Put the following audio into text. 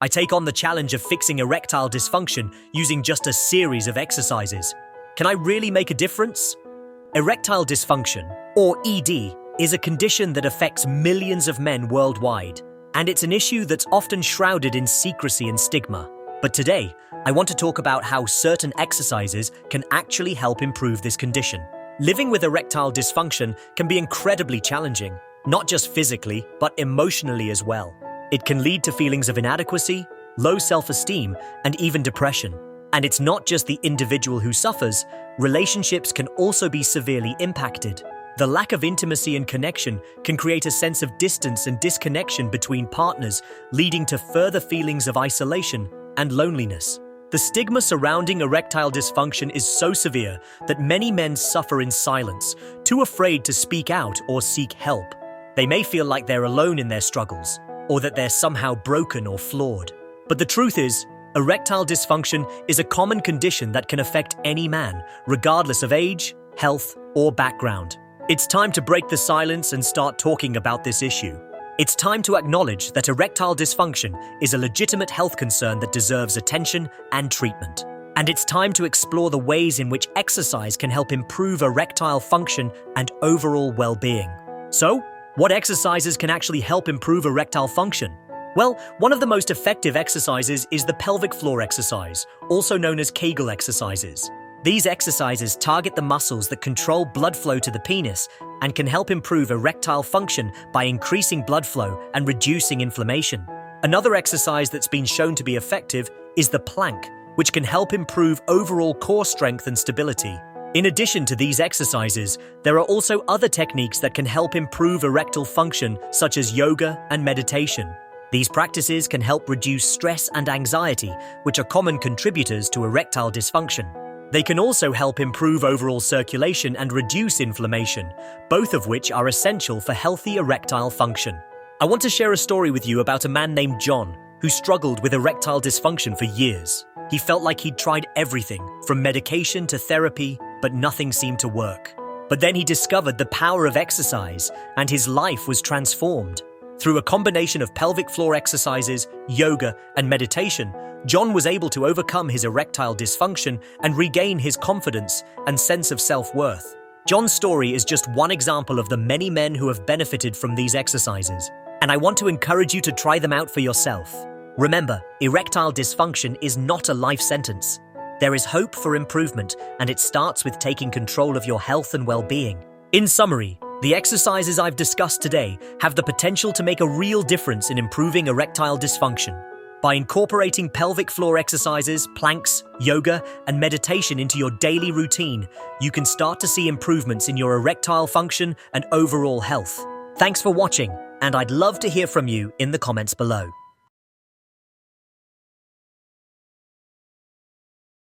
I take on the challenge of fixing erectile dysfunction using just a series of exercises. Can I really make a difference? Erectile dysfunction, or ED, is a condition that affects millions of men worldwide, and it's an issue that's often shrouded in secrecy and stigma. But today, I want to talk about how certain exercises can actually help improve this condition. Living with erectile dysfunction can be incredibly challenging, not just physically, but emotionally as well. It can lead to feelings of inadequacy, low self-esteem, and even depression. And it's not just the individual who suffers, relationships can also be severely impacted. The lack of intimacy and connection can create a sense of distance and disconnection between partners, leading to further feelings of isolation and loneliness. The stigma surrounding erectile dysfunction is so severe that many men suffer in silence, too afraid to speak out or seek help. They may feel like they're alone in their struggles, or that they're somehow broken or flawed. But the truth is, erectile dysfunction is a common condition that can affect any man, regardless of age, health, or background. It's time to break the silence and start talking about this issue. It's time to acknowledge that erectile dysfunction is a legitimate health concern that deserves attention and treatment. And it's time to explore the ways in which exercise can help improve erectile function and overall well-being. So, what exercises can actually help improve erectile function? Well, one of the most effective exercises is the pelvic floor exercise, also known as Kegel exercises. These exercises target the muscles that control blood flow to the penis and can help improve erectile function by increasing blood flow and reducing inflammation. Another exercise that's been shown to be effective is the plank, which can help improve overall core strength and stability. In addition to these exercises, there are also other techniques that can help improve erectile function, such as yoga and meditation. These practices can help reduce stress and anxiety, which are common contributors to erectile dysfunction. They can also help improve overall circulation and reduce inflammation, both of which are essential for healthy erectile function. I want to share a story with you about a man named John, who struggled with erectile dysfunction for years. He felt like he'd tried everything, from medication to therapy, but nothing seemed to work. But then he discovered the power of exercise, and his life was transformed. Through a combination of pelvic floor exercises, yoga, and meditation, John was able to overcome his erectile dysfunction and regain his confidence and sense of self-worth. John's story is just one example of the many men who have benefited from these exercises, and I want to encourage you to try them out for yourself. Remember, erectile dysfunction is not a life sentence. There is hope for improvement, and it starts with taking control of your health and well-being. In summary, the exercises I've discussed today have the potential to make a real difference in improving erectile dysfunction. By incorporating pelvic floor exercises, planks, yoga, and meditation into your daily routine, you can start to see improvements in your erectile function and overall health. Thanks for watching, and I'd love to hear from you in the comments below.